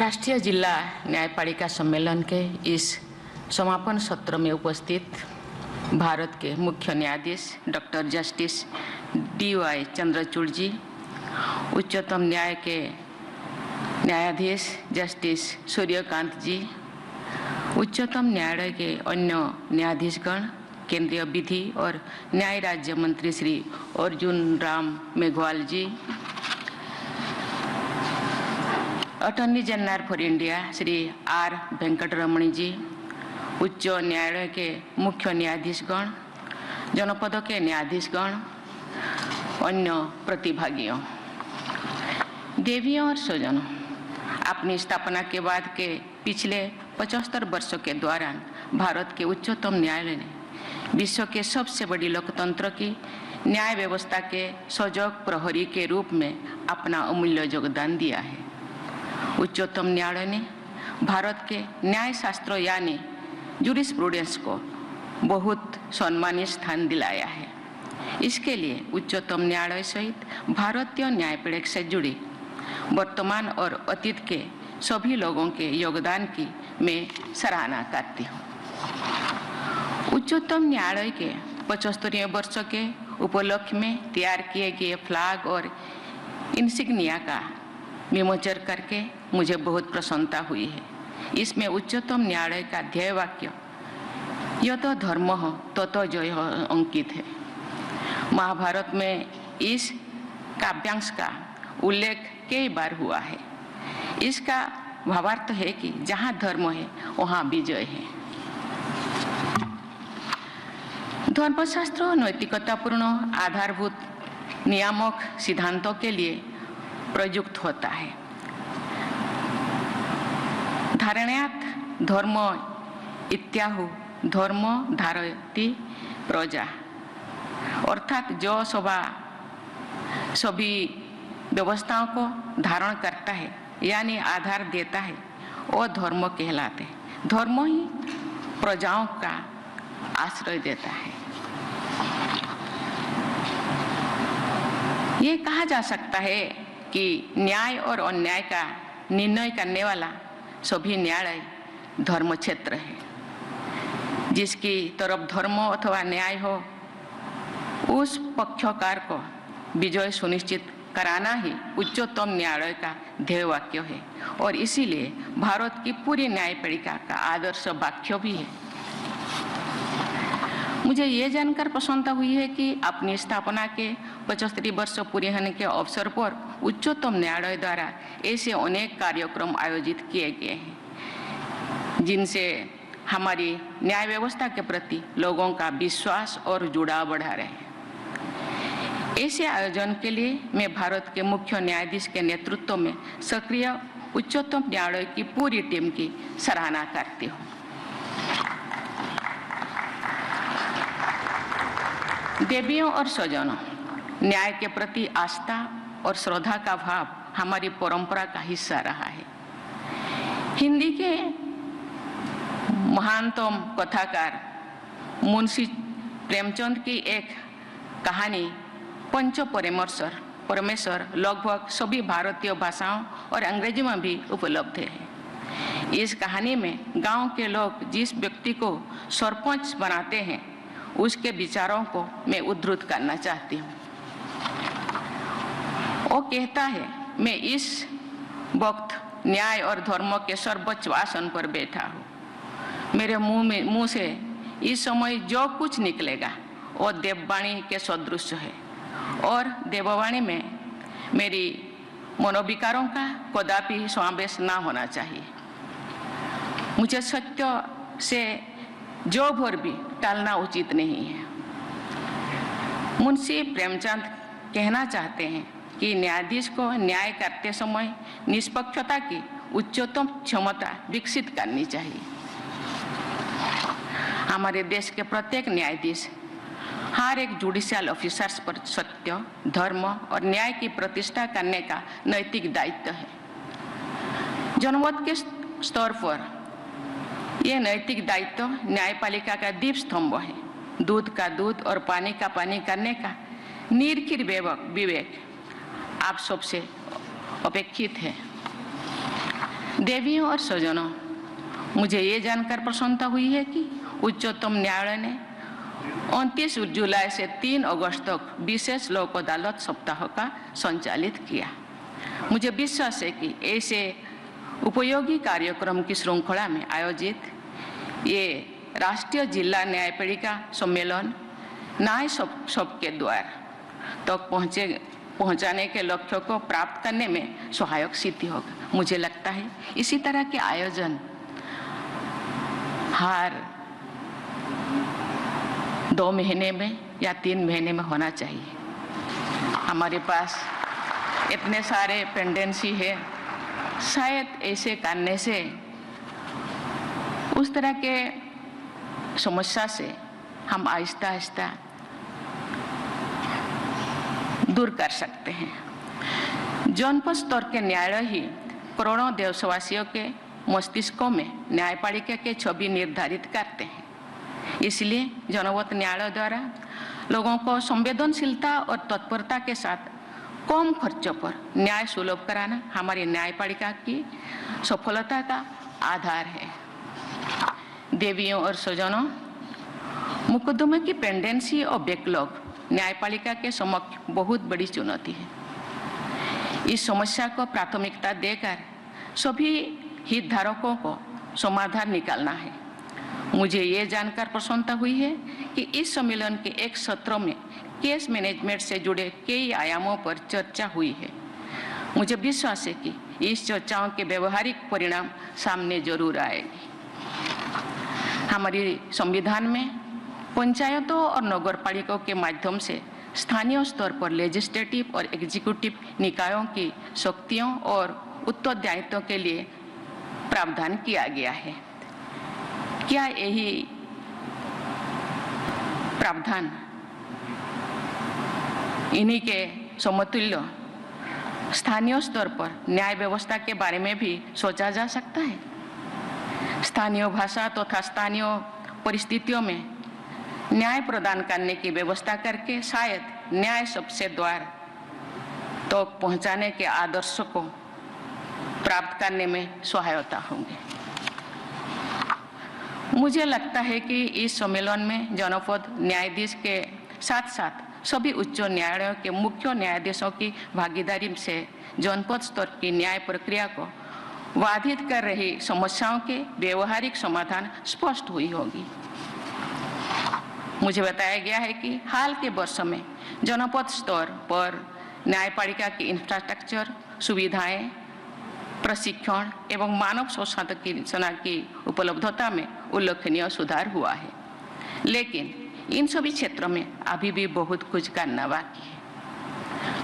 राष्ट्रीय जिला न्यायपालिका सम्मेलन के इस समापन सत्र में उपस्थित भारत के मुख्य न्यायाधीश डॉक्टर जस्टिस DY चंद्रचूड़ जी, उच्चतम न्याय के न्यायाधीश जस्टिस सूर्यकांत जी, उच्चतम न्यायालय के अन्य न्यायाधीशगण, केंद्रीय विधि और न्याय राज्य मंत्री Shri Arjun Ram Meghwal ji, attorney general for India Shri R Venkataramani ji, उच्च न्यायालय के मुख्य न्यायाधीशगण, जनपद के न्यायाधीशगण, अन्य प्रतिभागियों, देवियों और स्वजनों, अपनी स्थापना के बाद के पिछले 75 वर्षों के दौरान भारत के उच्चतम न्यायालय ने विश्व के सबसे बड़ी लोकतंत्र की न्याय व्यवस्था के सजग प्रहरी के रूप में अपना अमूल्य योगदान दिया है। उच्चतम न्यायालय ने भारत के न्याय शास्त्र यानी जूरिस्प्रूडेंस को बहुत सम्मानित स्थान दिलाया है। इसके लिए उच्चतम न्यायालय सहित भारतीय न्यायपालिका से जुड़ी वर्तमान और अतीत के सभी लोगों के योगदान की मैं सराहना करती हूँ। उच्चतम न्यायालय के 75वें वर्ष के उपलक्ष्य में तैयार किए गए फ्लैग और इंसिग्निया का विमोचन करके मुझे बहुत प्रसन्नता हुई है। इसमें उच्चतम न्यायालय का ध्येय वाक्य यत धर्मः ततो जयः अंकित है। महाभारत में इस काव्यांश का उल्लेख कई बार हुआ है। इसका भावार्थ है कि जहाँ धर्म है वहाँ विजय है। धर्मशास्त्र नैतिकतापूर्ण आधारभूत नियामक सिद्धांतों के लिए प्रयुक्त होता है। धारणात् धर्म इत्याहु धर्म धारयति प्रजा, अर्थात जो सभी व्यवस्थाओं को धारण करता है यानी आधार देता है वो धर्म कहलाते हैं। धर्म ही प्रजाओं का आश्रय देता है। ये कहा जा सकता है कि न्याय और अन्याय का निर्णय करने वाला सभी न्यायालय धर्म क्षेत्र है। जिसकी तरफ धर्म अथवा न्याय हो उस पक्षकार को विजय सुनिश्चित कराना ही उच्चतम न्यायालय का ध्येय वाक्य है और इसीलिए भारत की पूरी न्यायपालिका का आदर्श वाक्य भी है। मुझे ये जानकर प्रसन्नता हुई है कि अपनी स्थापना के 75 वर्ष पूरे होने के अवसर पर उच्चतम न्यायालय द्वारा ऐसे अनेक कार्यक्रम आयोजित किए गए हैं जिनसे हमारी न्याय व्यवस्था के प्रति लोगों का विश्वास और जुड़ाव बढ़ा रहे हैं। ऐसे आयोजन के लिए मैं भारत के मुख्य न्यायाधीश के नेतृत्व में सक्रिय उच्चतम न्यायालय की पूरी टीम की सराहना करती हूँ। देवियों और स्वजनों, न्याय के प्रति आस्था और श्रद्धा का भाव हमारी परंपरा का हिस्सा रहा है। हिंदी के महानतम कथाकार मुंशी प्रेमचंद की एक कहानी पंच परमेश्वर लगभग सभी भारतीय भाषाओं और अंग्रेजी में भी उपलब्ध है। इस कहानी में गांव के लोग जिस व्यक्ति को सरपंच बनाते हैं उसके विचारों को मैं उद्धृत करना चाहती हूँ। वो कहता है, मैं इस वक्त न्याय और धर्म के सर्वोच्च आसन पर बैठा हूँ। मेरे मुंह से इस समय जो कुछ निकलेगा वो देववाणी के सदृश है और देववाणी में मेरी मनोविकारों का कदापि समावेश ना होना चाहिए। मुझे सत्य से जो भर भी टालना उचित नहीं है। मुंशी प्रेमचंद कहना चाहते हैं कि न्यायाधीश को न्याय करते समय निष्पक्षता की उच्चतम क्षमता विकसित करनी चाहिए। हमारे देश के प्रत्येक न्यायाधीश हर एक जुडिशियल ऑफिसर्स पर सत्य, धर्म और न्याय की प्रतिष्ठा करने का नैतिक दायित्व है। जनमत के स्तर पर यह नैतिक दायित्व न्यायपालिका का दीप स्तंभ है। दूध का दूध और पानी का पानी करने का निर्खिर विवेक आप सबसे अपेक्षित है। देवियों और स्वजनों, मुझे ये जानकर प्रसन्नता हुई है कि उच्चतम न्यायालय ने 29 जुलाई से 3 अगस्त तक विशेष लोक अदालत सप्ताह का संचालित किया। मुझे विश्वास है कि ऐसे उपयोगी कार्यक्रम की श्रृंखला में आयोजित ये राष्ट्रीय जिला न्यायपालिका सम्मेलन न्याय सबके द्वार तक पहुंचाने के लक्ष्य को प्राप्त करने में सहायक सिद्ध होगा। मुझे लगता है इसी तरह के आयोजन हर 2 महीने में या 3 महीने में होना चाहिए। हमारे पास इतने सारे पेंडेंसी है, शायद ऐसे करने से उस तरह के समस्या से हम आहिस्ता आहिस्ता दूर कर सकते हैं। जनपद स्तर के न्यायालय ही करोड़ों देशवासियों के मस्तिष्कों में न्यायपालिका के छवि निर्धारित करते हैं। इसलिए जनपद न्यायालय द्वारा लोगों को संवेदनशीलता और तत्परता के साथ कम खर्चों पर न्याय सुलभ कराना हमारी न्यायपालिका की सफलता का आधार है। देवियों और स्वजनों, मुकदमे की पेंडेंसी और बैकलॉग न्यायपालिका के समक्ष बहुत बड़ी चुनौती है। इस समस्या को प्राथमिकता देकर सभी हितधारकों को समाधान निकालना है। मुझे ये जानकर प्रसन्नता हुई है कि इस सम्मेलन के एक सत्र में केस मैनेजमेंट से जुड़े कई आयामों पर चर्चा हुई है। मुझे विश्वास है कि इस चर्चाओं के व्यवहारिक परिणाम सामने जरूर आएगी। हमारी संविधान में पंचायतों और नगरपालिकाओं के माध्यम से स्थानीय स्तर पर लेजिस्लेटिव और एग्जीक्यूटिव निकायों की शक्तियों और उत्तरदायित्वों के लिए प्रावधान किया गया है। क्या यही प्रावधान इन्हीं के समतुल्य स्थानीय स्तर पर न्याय व्यवस्था के बारे में भी सोचा जा सकता है? स्थानीय भाषा तथा स्थानीय परिस्थितियों में न्याय प्रदान करने की व्यवस्था करके शायद न्याय सबसे द्वार तो पहुंचाने के आदर्श को प्राप्त करने में सहायता होंगे। मुझे लगता है कि इस सम्मेलन में जनपद न्यायाधीश के साथ साथ सभी उच्च न्यायालयों के मुख्य न्यायाधीशों की भागीदारी से जनपद स्तर की न्याय प्रक्रिया को बाधित कर रही समस्याओं के व्यवहारिक समाधान स्पष्ट हुई होगी। मुझे बताया गया है कि हाल के वर्षों में जनपद स्तर पर न्यायपालिका की इंफ्रास्ट्रक्चर, सुविधाएं, प्रशिक्षण एवं मानव संसाधन की उपलब्धता में उल्लेखनीय सुधार हुआ है, लेकिन इन सभी क्षेत्रों में अभी भी बहुत कुछ करना बाकी है।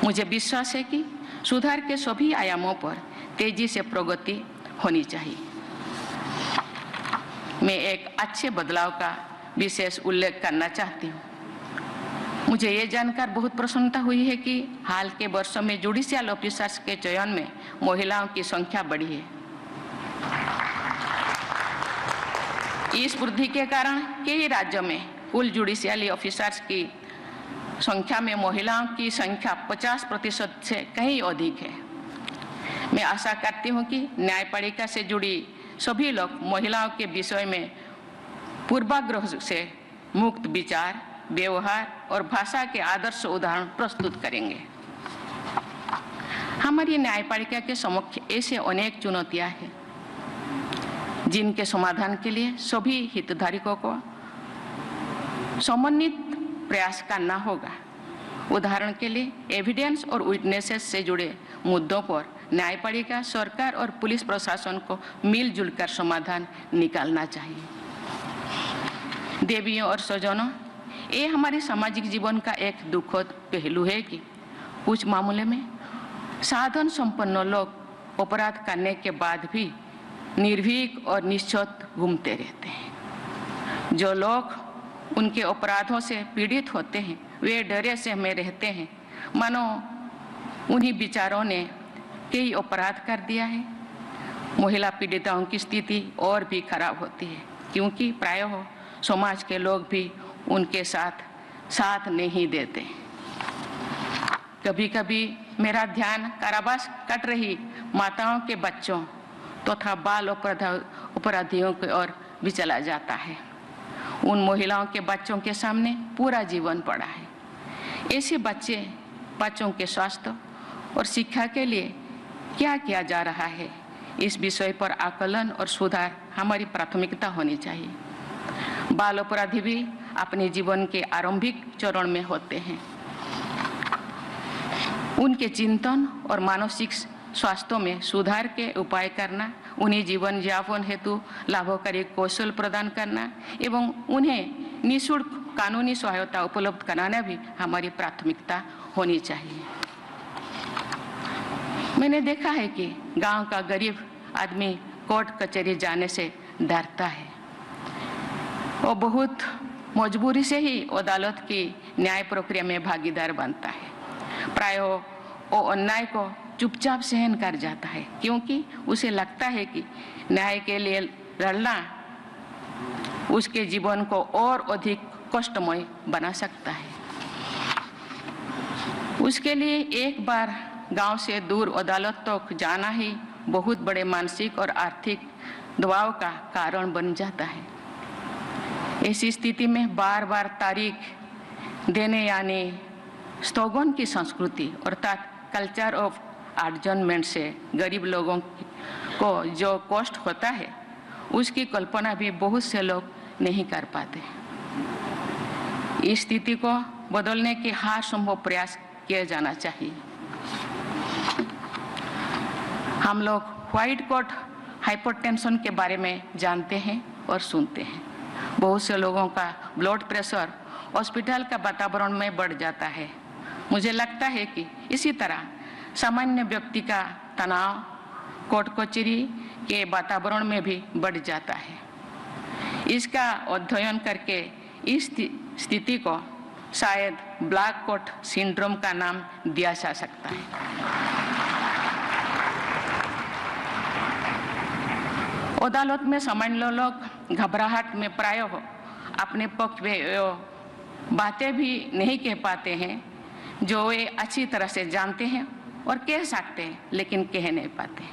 मुझे विश्वास है कि सुधार के सभी आयामों पर तेजी से प्रगति होनी चाहिए। मैं एक अच्छे बदलाव का विशेष उल्लेख करना चाहती हूँ। मुझे ये जानकर बहुत प्रसन्नता हुई है कि हाल के वर्षों में जुडिशियल ऑफिसर्स के चयन में महिलाओं की संख्या बढ़ी है। इस वृद्धि के कारण कई राज्यों में कुल जुडिशियल ऑफिसर्स की संख्या में महिलाओं की संख्या 50% से कहीं अधिक है। मैं आशा करती हूँ कि न्यायपालिका से जुड़ी सभी लोग महिलाओं के विषय में पूर्वाग्रह से मुक्त विचार, व्यवहार और भाषा के आदर्श उदाहरण प्रस्तुत करेंगे। हमारी न्यायपालिका के समक्ष ऐसे अनेक चुनौतियां हैं जिनके समाधान के लिए सभी हितधारकों को समन्वित प्रयास करना होगा। उदाहरण के लिए एविडेंस और विटनेसेस से जुड़े मुद्दों पर न्यायपालिका, सरकार और पुलिस प्रशासन को मिलजुल कर समाधान निकालना चाहिए। देवियों और स्वजनों, ये हमारे सामाजिक जीवन का एक दुखद पहलू है कि कुछ मामले में साधन संपन्न लोग अपराध करने के बाद भी निर्भीक और निश्चत घूमते रहते हैं। जो लोग उनके अपराधों से पीड़ित होते हैं वे डरे से में रहते हैं, मानो उन्हीं विचारों ने कई अपराध कर दिया है। महिला पीड़िताओं की स्थिति और भी खराब होती है क्योंकि प्रायः समाज के लोग भी उनके साथ नहीं देते। कभी कभी मेरा ध्यान कारावास कट रही माताओं के बच्चों, तथा बाल अपराधियों की ओर भी चला जाता है। उन महिलाओं के बच्चों के सामने पूरा जीवन पड़ा है। ऐसे बच्चों के स्वास्थ्य और शिक्षा के लिए क्या किया जा रहा है, इस विषय पर आकलन और सुधार हमारी प्राथमिकता होनी चाहिए। बाल अपराधी भी अपने जीवन के आरंभिक चरण में होते हैं। उनके चिंतन और मानसिक स्वास्थ्य में सुधार के उपाय करना, उन्हें जीवन यापन हेतु लाभकारी कौशल प्रदान करना एवं उन्हें निःशुल्क कानूनी सहायता उपलब्ध कराना भी हमारी प्राथमिकता होनी चाहिए। मैंने देखा है कि गांव का गरीब आदमी कोर्ट कचहरी जाने से डरता है। वो बहुत मजबूरी से ही अदालत की न्याय प्रक्रिया में भागीदार बनता है। प्रायः वो अन्याय को चुपचाप सहन कर जाता है, क्योंकि उसे लगता है कि न्याय के लिए लड़ना उसके जीवन को और अधिक कष्टमय बना सकता है। उसके लिए एक बार गांव से दूर अदालत तक जाना ही बहुत बड़े मानसिक और आर्थिक दबाव का कारण बन जाता है। ऐसी स्थिति में बार बार तारीख देने यानी स्थगन की संस्कृति अर्थात कल्चर ऑफ एडजर्नमेंट से गरीब लोगों को जो कष्ट होता है, उसकी कल्पना भी बहुत से लोग नहीं कर पाते। इस स्थिति को बदलने के हर संभव प्रयास किया जाना चाहिए। हम लोग व्हाइट कोट हाइपरटेंशन के बारे में जानते हैं और सुनते हैं। बहुत से लोगों का ब्लड प्रेशर हॉस्पिटल का वातावरण में बढ़ जाता है। मुझे लगता है कि इसी तरह सामान्य व्यक्ति का तनाव कोर्ट कचहरी के वातावरण में भी बढ़ जाता है। इसका अध्ययन करके इस स्थिति को शायद ब्लैक कोट सिंड्रोम का नाम दिया जा सकता है। अदालत में सामान्य लोग घबराहट में प्रायः अपने पक्ष में बातें भी नहीं कह पाते हैं जो वे अच्छी तरह से जानते हैं और कह सकते हैं, लेकिन कह नहीं पाते।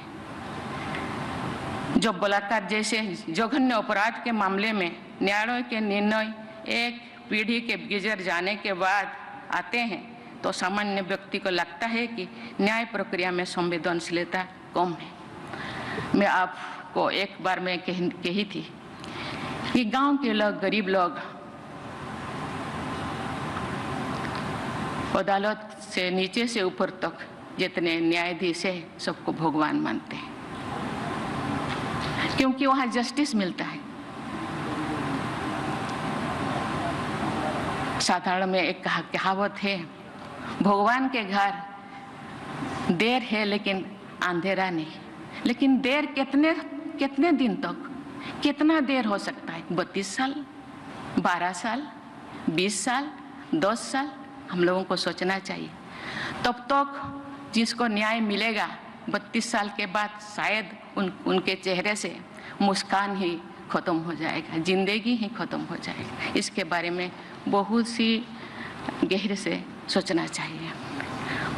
जो बलात्कार जैसे जघन्य अपराध के मामले में न्यायालय के निर्णय एक पीढ़ी के गुजर जाने के बाद आते हैं, तो सामान्य व्यक्ति को लगता है कि न्याय प्रक्रिया में संवेदनशीलता कम है। मैं आपको एक बार में कही थी कि गांव के लोग, गरीब लोग अदालत से नीचे से ऊपर तक जितने न्यायाधीश है सबको भगवान मानते हैं, क्योंकि वहां जस्टिस मिलता है। साधारण में एक कहावत है, भगवान के घर देर है लेकिन अंधेरा नहीं। लेकिन देर कितने दिन तक, कितना देर हो सकता है? 32 साल, 12 साल, 20 साल, 10 साल? हम लोगों को सोचना चाहिए। तब तक जिसको न्याय मिलेगा 32 साल के बाद शायद उनके चेहरे से मुस्कान ही खत्म हो जाएगा, जिंदगी ही खत्म हो जाएगी। इसके बारे में बहुत सी गहरे से सोचना चाहिए।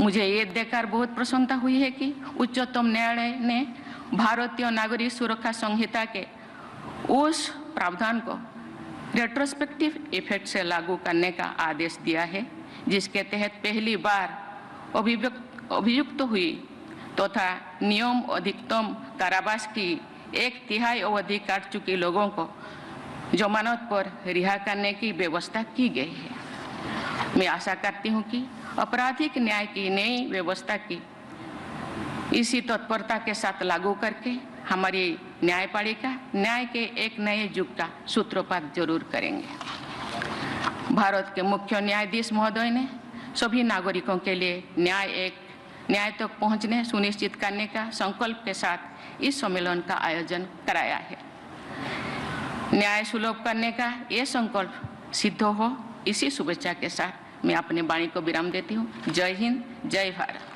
मुझे ये देखकर बहुत प्रसन्नता हुई है कि उच्चतम न्यायालय ने भारतीय नागरिक सुरक्षा संहिता के उस प्रावधान को रेट्रोस्पेक्टिव इफेक्ट से लागू करने का आदेश दिया है, जिसके तहत पहली बार अभियुक्त हुई तथा नियम अधिकतम कारावास की 1/3 अवधि काट चुके लोगों को जमानत पर रिहा करने की व्यवस्था की गई है। मैं आशा करती हूं कि आपराधिक न्याय की नई व्यवस्था की इसी तत्परता के साथ लागू करके हमारी न्यायपालिका न्याय के एक नए युग का सूत्रपात जरूर करेंगे। भारत के मुख्य न्यायाधीश महोदय ने सभी नागरिकों के लिए न्याय तक पहुंचने सुनिश्चित करने का संकल्प के साथ इस सम्मेलन का आयोजन कराया है। न्याय सुलभ करने का ये संकल्प सिद्ध हो, इसी शुभेच्छा के साथ मैं अपनी वाणी को विराम देती हूँ। जय हिंद, जय भारत।